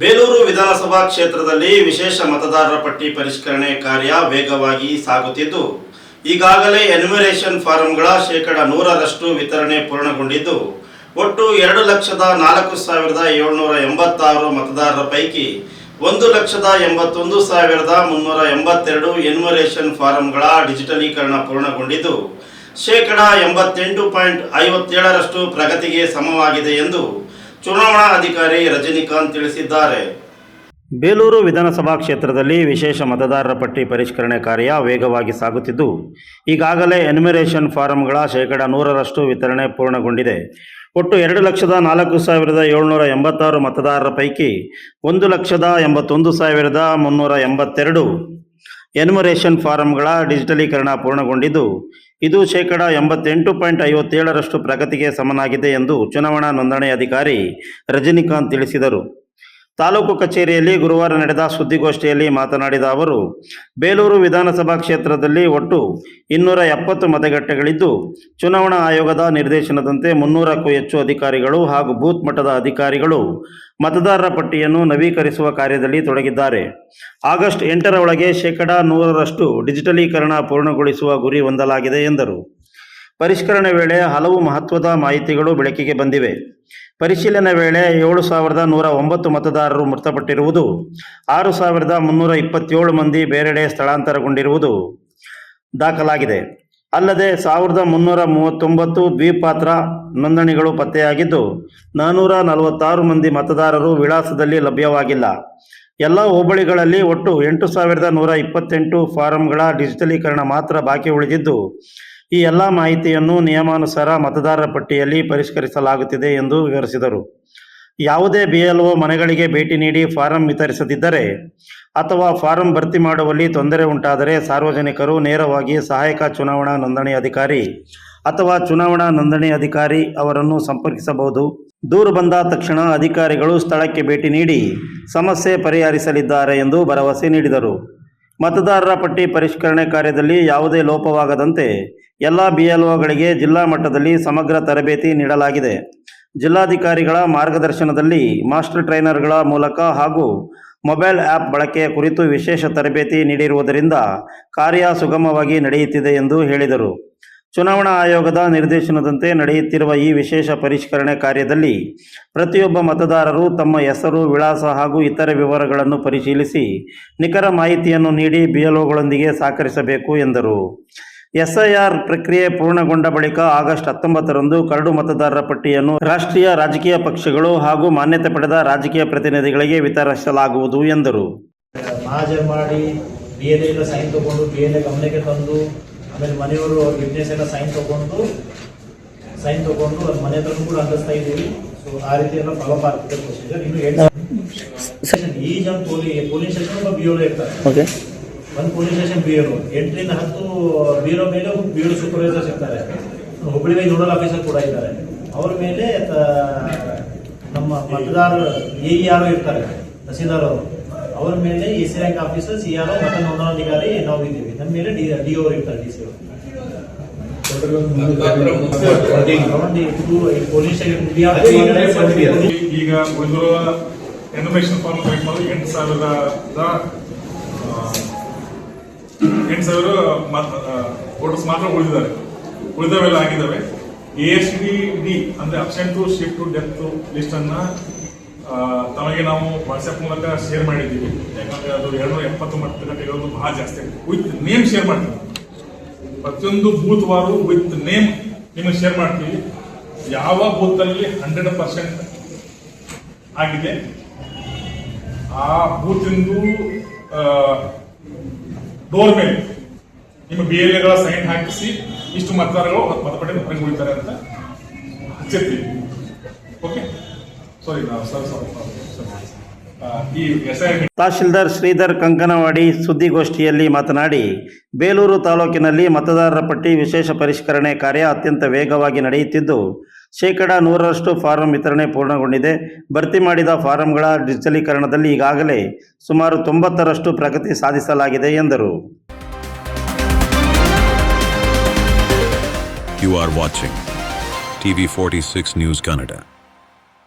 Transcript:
ಬೇಲೂರು ವಿಧಾನಸಭಾ ಕ್ಷೇತ್ರದಲ್ಲಿ ವಿಶೇಷ ಮತದಾರರ ಪಟ್ಟಿ ಪರಿಷ್ಕರಣೆ ಕಾರ್ಯ ವೇಗವಾಗಿ ಸಾಗುತ್ತಿದ್ದು, ಈಗಾಗಲೇ ಎನ್ಯುಮರೇಷನ್ ಫಾರಂಗಳ 100% ವಿತರಣೆ ಪೂರ್ಣಗೊಂಡಿದ್ದು, ಒಟ್ಟು 2,04,786 ಮತದಾರರ ಪೈಕಿ 1,81,382 ಎನ್ಯುಮರೇಷನ್ ಫಾರಂಗಳ ಡಿಜಿಟಲೀಕರಣ ಪೂರ್ಣಗೊಂಡಿದ್ದು, 88.57% ಪ್ರಗತಿಗೆ ಸಮವಾಗಿದೆ ಎಂದು ಚುನಾವಣಾ ಅಧಿಕಾರಿ ರಜನಿಕಾಂತ್ ತಿಳಿಸಿದ್ದಾರೆ. ಬೇಲೂರು ವಿಧಾನಸಭಾ ಕ್ಷೇತ್ರದಲ್ಲಿ ವಿಶೇಷ ಮತದಾರರ ಪಟ್ಟಿ ಪರಿಷ್ಕರಣೆ ಕಾರ್ಯ ವೇಗವಾಗಿ ಸಾಗುತ್ತಿದ್ದು, ಈಗಾಗಲೇ ಎನ್ಯುಮರೇಷನ್ ಫಾರಂಗಳ 100% ವಿತರಣೆ ಪೂರ್ಣಗೊಂಡಿದೆ. ಒಟ್ಟು 2,04,786 ಮತದಾರರ ಪೈಕಿ 1,81,382 ಎನ್ಯುಮರೇಷನ್ ಫಾರಂಗಳ ಡಿಜಿಟಲೀಕರಣ ಪೂರ್ಣಗೊಂಡಿದ್ದು, ಇದು 88.57% ಪ್ರಗತಿಗೆ ಸಮನಾಗಿದೆ ಎಂದು ಚುನಾವಣಾ ನೋಂದಣಿ ಅಧಿಕಾರಿ ರಜನಿಕಾಂತ್ ತಿಳಿಸಿದರು. ತಾಲೂಕು ಕಚೇರಿಯಲ್ಲಿ ಗುರುವಾರ ನಡೆದ ಸುದ್ದಿಗೋಷ್ಠಿಯಲ್ಲಿ ಮಾತನಾಡಿದ ಅವರು, ಬೇಲೂರು ವಿಧಾನಸಭಾ ಕ್ಷೇತ್ರದಲ್ಲಿ ಒಟ್ಟು 270 ಮತಗಟ್ಟೆಗಳಿದ್ದು, ಚುನಾವಣಾ ಆಯೋಗದ ನಿರ್ದೇಶನದಂತೆ 300ಕ್ಕೂ ಹೆಚ್ಚು ಅಧಿಕಾರಿಗಳು ಹಾಗೂ ಬೂತ್ ಮಟ್ಟದ ಅಧಿಕಾರಿಗಳು ಮತದಾರರ ಪಟ್ಟಿಯನ್ನು ನವೀಕರಿಸುವ ಕಾರ್ಯದಲ್ಲಿ ತೊಡಗಿದ್ದಾರೆ. ಆಗಸ್ಟ್ 8ರ ಒಳಗೆ 100% ಡಿಜಿಟಲೀಕರಣ ಪೂರ್ಣಗೊಳಿಸುವ ಗುರಿ ಹೊಂದಲಾಗಿದೆ ಎಂದರು. ಪರಿಷ್ಕರಣೆ ವೇಳೆ ಹಲವು ಮಹತ್ವದ ಮಾಹಿತಿಗಳು ಬೆಳಕಿಗೆ ಬಂದಿವೆ. ಪರಿಶೀಲನೆ ವೇಳೆ 7,109 ಮತದಾರರು ಮೃತಪಟ್ಟಿರುವುದು, 6,327 ಮಂದಿ ಬೇರೆಡೆ ಸ್ಥಳಾಂತರಗೊಂಡಿರುವುದು ದಾಖಲಾಗಿದೆ. ಅಲ್ಲದೆ 1,339 ದ್ವಿಪಾತ್ರ ನೋಂದಣಿಗಳು ಪತ್ತೆಯಾಗಿದ್ದು, 446 ಮಂದಿ ಮತದಾರರು ವಿಳಾಸದಲ್ಲಿ ಲಭ್ಯವಾಗಿಲ್ಲ. ಎಲ್ಲ ಹೋಬಳಿಗಳಲ್ಲಿ ಒಟ್ಟು 8,128 ಫಾರಂಗಳ ಡಿಜಿಟಲೀಕರಣ ಮಾತ್ರ ಬಾಕಿ ಉಳಿದಿದ್ದು, ಈ ಎಲ್ಲ ಮಾಹಿತಿಯನ್ನು ನಿಯಮಾನುಸಾರ ಮತದಾರರ ಪಟ್ಟಿಯಲ್ಲಿ ಪರಿಷ್ಕರಿಸಲಾಗುತ್ತಿದೆ ಎಂದು ವಿವರಿಸಿದರು. ಯಾವುದೇ BLO ಮನೆಗಳಿಗೆ ಭೇಟಿ ನೀಡಿ ಫಾರಂ ವಿತರಿಸದಿದ್ದರೆ ಅಥವಾ ಫಾರಂ ಭರ್ತಿ ಮಾಡುವಲ್ಲಿ ತೊಂದರೆ ಉಂಟಾದರೆ ಸಾರ್ವಜನಿಕರು ನೇರವಾಗಿ ಸಹಾಯಕ ಚುನಾವಣಾ ನೋಂದಣಿ ಅಧಿಕಾರಿ ಅಥವಾ ಚುನಾವಣಾ ನೋಂದಣಿ ಅಧಿಕಾರಿ ಅವರನ್ನು ಸಂಪರ್ಕಿಸಬಹುದು. ದೂರು ಬಂದ ತಕ್ಷಣ ಅಧಿಕಾರಿಗಳು ಸ್ಥಳಕ್ಕೆ ಭೇಟಿ ನೀಡಿ ಸಮಸ್ಯೆ ಪರಿಹರಿಸಲಿದ್ದಾರೆ ಎಂದು ಭರವಸೆ ನೀಡಿದರು. ಮತದಾರರ ಪಟ್ಟಿ ಪರಿಷ್ಕರಣೆ ಕಾರ್ಯದಲ್ಲಿ ಯಾವುದೇ ಲೋಪವಾಗದಂತೆ ಎಲ್ಲ BLOಗಳಿಗೆ ಜಿಲ್ಲಾ ಮಟ್ಟದಲ್ಲಿ ಸಮಗ್ರ ತರಬೇತಿ ನೀಡಲಾಗಿದೆ. ಜಿಲ್ಲಾಧಿಕಾರಿಗಳ ಮಾರ್ಗದರ್ಶನದಲ್ಲಿ ಮಾಸ್ಟರ್ ಟ್ರೈನರ್ಗಳ ಮೂಲಕ ಹಾಗೂ ಮೊಬೈಲ್ ಆ್ಯಪ್ ಬಳಕೆಯ ಕುರಿತು ವಿಶೇಷ ತರಬೇತಿ ನೀಡಿರುವುದರಿಂದ ಕಾರ್ಯ ಸುಗಮವಾಗಿ ನಡೆಯುತ್ತಿದೆ ಎಂದು ಹೇಳಿದರು. ಚುನಾವಣಾ ಆಯೋಗದ ನಿರ್ದೇಶನದಂತೆ ನಡೆಯುತ್ತಿರುವ ಈ ವಿಶೇಷ ಪರಿಷ್ಕರಣೆ ಕಾರ್ಯದಲ್ಲಿ ಪ್ರತಿಯೊಬ್ಬ ಮತದಾರರು ತಮ್ಮ ಹೆಸರು, ವಿಳಾಸ ಹಾಗೂ ಇತರೆ ವಿವರಗಳನ್ನು ಪರಿಶೀಲಿಸಿ ನಿಖರ ಮಾಹಿತಿಯನ್ನು ನೀಡಿ BLOಗಳೊಂದಿಗೆ ಸಹಕರಿಸಬೇಕು ಎಂದರು. SIR ಪ್ರಕ್ರಿಯೆ ಪೂರ್ಣಗೊಂಡ ಬಳಿಕ ಆಗಸ್ಟ್ 19ರಂದು ಕರಡು ಮತದಾರರ ಪಟ್ಟಿಯನ್ನು ರಾಷ್ಟ್ರೀಯ ರಾಜಕೀಯ ಪಕ್ಷಗಳು ಹಾಗೂ ಮಾನ್ಯತೆ ಪಡೆದ ರಾಜಕೀಯ ಪ್ರತಿನಿಧಿಗಳಿಗೆ ವಿತರಿಸಲಾಗುವುದು ಎಂದರು. ಮಹಾಜರ್ ಮಾಡಿ BLA ಸೈನ್ ತಗೊಂಡು BLA ಗಮನಕ್ಕೆ ತಂದು ಆಮೇಲೆ ಮನೆಯವರು ವಿಟ್ನೆಸ್ ಎಲ್ಲ ಸೈನ್ ತಗೊಂಡು ಮನೆ ಹತ್ರ ಕೂಡ ಅಂದಿಸ್ತಾ ಇದ್ದೀವಿ. ಸೊ ಆ ರೀತಿ ಎಲ್ಲ ಫಾಲೋ ಆಗ್ತಿದೆ ಪ್ರೊಸೀಜರ್. ಇನ್ನು ಈ ಜನ ಪೊಲೀಸ್ ಸ್ಟೇಷನ್ BLO ಇರ್ತಾರೆ. ಒಂದು ಪೊಲೀಸ್ ಸ್ಟೇಷನ್ BLO 8ರಿಂದ 10 BLO ಮೇಲೆ BLO ಸೂಪರ್ವೈಸರ್ಸ್ ಇರ್ತಾರೆ. ಹುಬ್ಬಳ್ಳಿ ನೋಡಲ್ ಆಫೀಸರ್ ಕೂಡ ಇದ್ದಾರೆ. ಅವ್ರ ಮೇಲೆ ನಮ್ಮ ಮತದಾರರು AER ಇರ್ತಾರೆ, ತಹಸೀಲ್ದಾರ್ ಅವರು, ಅವ್ರ ಮೇಲೆ AC ರ್ಯಾಂಕ್ ಆಫೀಸರ್ CRO ಮತ್ತು ನೋಂದಣಾಧಿಕಾರಿ ನಾವು ಇದ್ದೀವಿ. ನಮ್ಮ ಮೇಲೆ DO ಇರ್ತಾರೆ, DC ಅವರು. ಪೊಲೀಸ್ ಈಗ ಉಳಿದಿರುವ ಎನ್ಯುಮರೇಷನ್ ಫಾರ್ಮ್ ಕಲೆಕ್ಟ್ ಮಾಡಿ 8,000 ವೋಟರ್ಸ್ ಮಾತ್ರ ಉಳಿದಿದ್ದಾರೆ. ಉಳಿದವೆಲ್ಲ ಆಗಿದ್ದಾವೆ. ASTD ಅಂದ್ರೆ absent to shift to death list ಅನ್ನ ತಮಗೆ ನಾವು ವಾಟ್ಸ್ಆಪ್ ಮೂಲಕ ಶೇರ್ ಮಾಡಿದ್ದೀವಿ. ಯಾಕಂದ್ರೆ ಅದು 270 ಮತಗಟ್ಟೆಗಳು ಬಹಳ ಜಾಸ್ತಿ ಆಗಿದೆ. ವಿತ್ ನೇಮ್ ಶೇರ್ ಮಾಡ್ತೀವಿ. ಪ್ರತಿಯೊಂದು ಬೂತ್ ವಾರು ವಿತ್ ನೇಮ್ ನಿಮಗೆ ಶೇರ್ ಮಾಡ್ತೀವಿ. ಯಾವ ಬೂತ್ ಅಲ್ಲಿ 100% ಆಗಿದೆ ಆ ಬೂತ್ ಇಂದು ಡೋರ್ ಮೇಲೆ ನಿಮ್ಮ BLAಗಳ ಸೈನ್ ಹಾಕಿಸಿ ಇಷ್ಟು ಮತದಾರಗಳು ಮತಪಟ್ಟಿಗೆ ಹೊರಗೆ ಉಳಿತಾರೆ ಅಂತ ಹಚ್ಚಿರ್ತೀವಿ. ಓಕೆ, ಸಾರಿ ತಹಶೀಲ್ದಾರ್ ಶ್ರೀಧರ್ ಕಂಕನವಾಡಿ ಸುದ್ದಿಗೋಷ್ಠಿಯಲ್ಲಿ ಮಾತನಾಡಿ, ಬೇಲೂರು ತಾಲೂಕಿನಲ್ಲಿ ಮತದಾರರ ಪಟ್ಟಿ ವಿಶೇಷ ಪರಿಷ್ಕರಣೆ ಕಾರ್ಯ ಅತ್ಯಂತ ವೇಗವಾಗಿ ನಡೆಯುತ್ತಿದ್ದು, 100% ಫಾರಂ ವಿತರಣೆ ಪೂರ್ಣಗೊಂಡಿದೆ. ಭರ್ತಿ ಮಾಡಿದ ಫಾರಂಗಳ ಡಿಜಿಟಲೀಕರಣದಲ್ಲಿ ಈಗಾಗಲೇ ಸುಮಾರು 90% ಪ್ರಗತಿ ಸಾಧಿಸಲಾಗಿದೆ ಎಂದರು. You are watching TV46 News Kannada.